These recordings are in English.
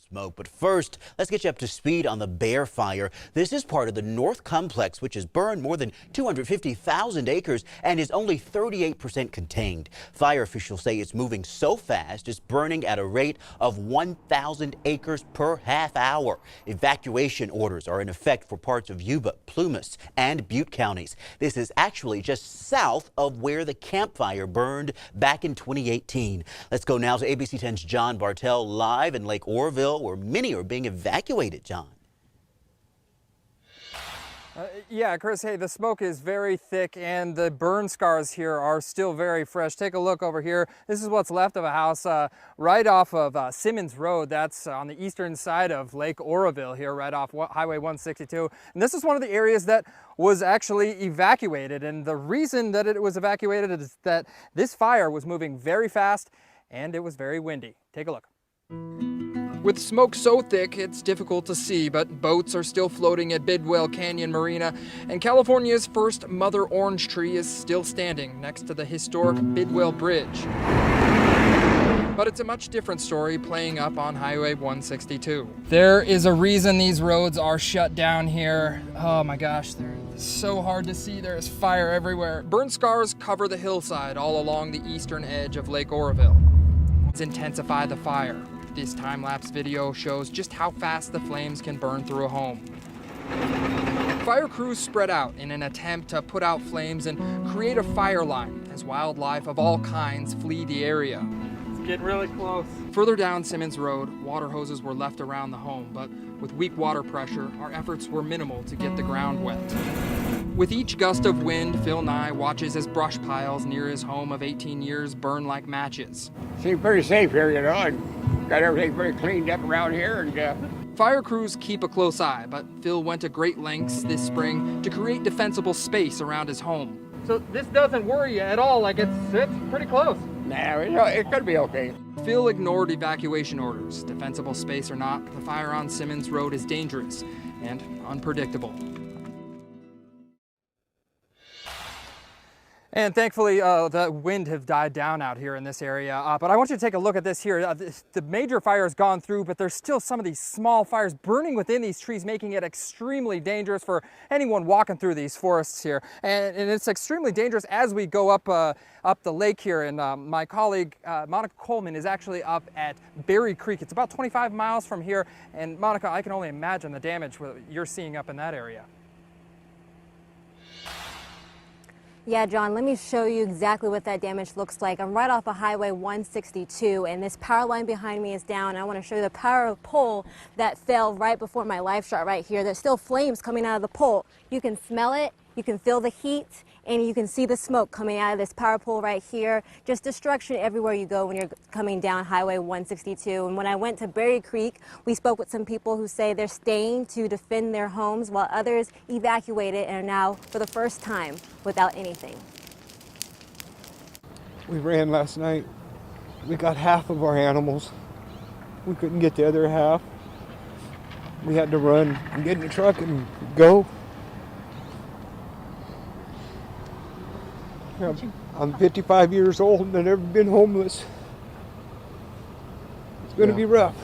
Smoke. But first, let's get you up to speed on the Bear Fire. This is part of the North Complex, which has burned more than 250,000 acres and is only 38% contained. Fire officials say it's moving so fast, it's burning at a rate of 1,000 acres per half hour. Evacuation orders are in effect for parts of Yuba, Plumas, and Butte counties. This is actually just south of where the Camp Fire burned back in 2018. Let's go now to ABC 10's John Bartell live in Lake Oroville, where many are being evacuated, John. Yeah, Chris, hey, the smoke is very thick and the burn scars here are still very fresh. Take a look over here. This is what's left of a house right off of Simmons Road. That's on the eastern side of Lake Oroville here, right off Highway 162. And this is one of the areas that was actually evacuated. And the reason that it was evacuated is that this fire was moving very fast and it was very windy. Take a look. With smoke so thick, it's difficult to see, but boats are still floating at Bidwell Canyon Marina, and California's first mother orange tree is still standing next to the historic Bidwell Bridge. But it's a much different story playing up on Highway 162. There is a reason these roads are shut down here. Oh my gosh, they're so hard to see. There's fire everywhere. Burn scars cover the hillside all along the eastern edge of Lake Oroville. Let's intensify the fire. This time-lapse video shows just how fast the flames can burn through a home. Fire crews spread out in an attempt to put out flames and create a fire line as wildlife of all kinds flee the area. It's getting really close. Further down Simmons Road, water hoses were left around the home, but with weak water pressure, our efforts were minimal to get the ground wet. With each gust of wind, Phil Nye watches as brush piles near his home of 18 years burn like matches. Seems pretty safe here, you know, and got everything very cleaned up around here. And Fire crews keep a close eye, but Phil went to great lengths this spring to create defensible space around his home. So this doesn't worry you at all, like it's pretty close. nah, it could be okay. Phil ignored evacuation orders. Defensible space or not, the fire on Simmons Road is dangerous and unpredictable. And thankfully, the wind have died down out here in this area. But I want you to take a look at this here. The major fire has gone through, but there's still some of these small fires burning within these trees, making it extremely dangerous for anyone walking through these forests here. And it's extremely dangerous as we go up the lake here. And my colleague, Monica Coleman, is actually up at Berry Creek. It's about 25 miles from here. And Monica, I can only imagine the damage you're seeing up in that area. Yeah, John, let me show you exactly what that damage looks like. I'm right off of Highway 162, and this power line behind me is down. And I want to show you the power pole that fell right before my live shot right here. There's still flames coming out of the pole. You can smell it, you can feel the heat, and you can see the smoke coming out of this power pole right here. Just destruction everywhere you go when you're coming down Highway 162. And when I went to Berry Creek, we spoke with some people who say they're staying to defend their homes while others evacuated and are now, for the first time, without anything. We ran last night. We got half of our animals. We couldn't get the other half. We had to run and get in the truck and go. I'm 55 years old and I've never been homeless. It's going to be rough.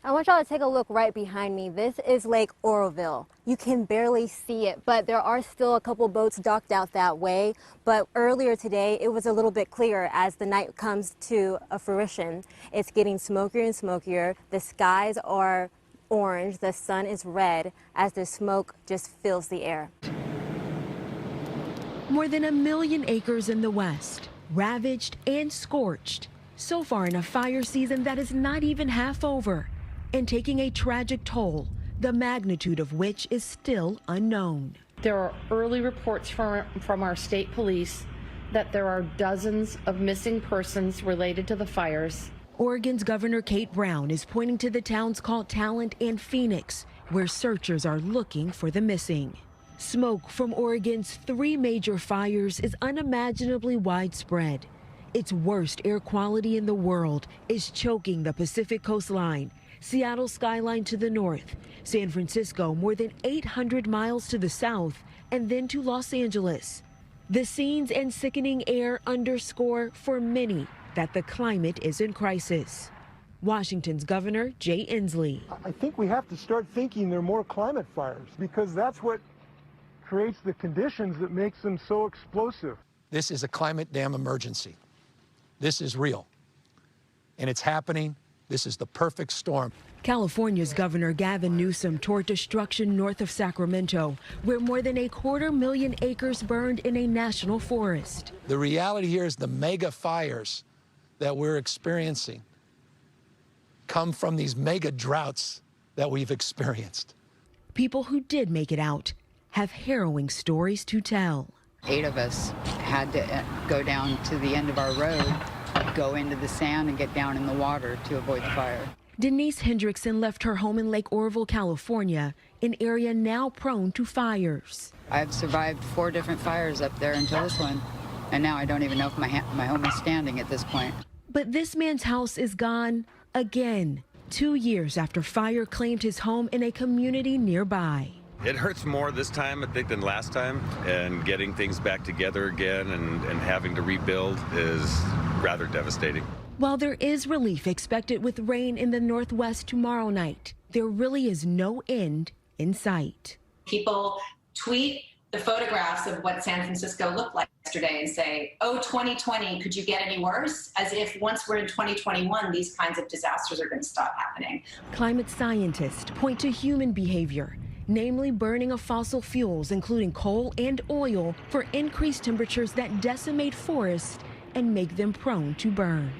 I want y'all to take a look right behind me. This is Lake Oroville. You can barely see it, but there are still a couple boats docked out that way. But earlier today, it was a little bit clearer as the night comes to a fruition. It's getting smokier and smokier. The skies are orange, the sun is red as the smoke just fills the air. More than 1 million acres in the West, ravaged and scorched. So far in a fire season that is not even half over, and taking a tragic toll, the magnitude of which is still unknown. There are early reports from our state police that there are dozens of missing persons related to the fires. Oregon's Governor Kate Brown is pointing to the towns called Talent and Phoenix, where searchers are looking for the missing. Smoke from Oregon's 3 major fires is unimaginably widespread. Its worst air quality in the world is choking the Pacific coastline, Seattle skyline to the north, San Francisco more than 800 miles to the south, and then to Los Angeles. The scenes and sickening air underscore for many that the climate is in crisis. Washington's Governor Jay Inslee. I think we have to start thinking there are more climate fires because that's what creates the conditions that makes them so explosive. This is a climate dam emergency. This is real. And it's happening. This is the perfect storm. California's Governor Gavin Newsom toured destruction north of Sacramento, where more than 250,000 acres burned in a national forest. The reality here is the mega fires that we're experiencing come from these mega droughts that we've experienced. People who did make it out have harrowing stories to tell. 8 of us had to go down to the end of our road, go into the sand and get down in the water to avoid the fire. Denise Hendrickson left her home in Lake Oroville, California, an area now prone to fires. I've survived 4 different fires up there until this one, and now I don't even know if my home is standing at this point. But this man's house is gone again, 2 years after fire claimed his home in a community nearby. It hurts more this time, I think, than last time, and getting things back together again and having to rebuild is rather devastating. While there is relief expected with rain in the northwest tomorrow night, there really is no end in sight. People tweet the photographs of what San Francisco looked like yesterday and say, oh, 2020, could you get any worse? As if once we're in 2021, these kinds of disasters are going to stop happening. Climate scientists point to human behavior, namely burning of fossil fuels, including coal and oil, for increased temperatures that decimate forests and make them prone to burn.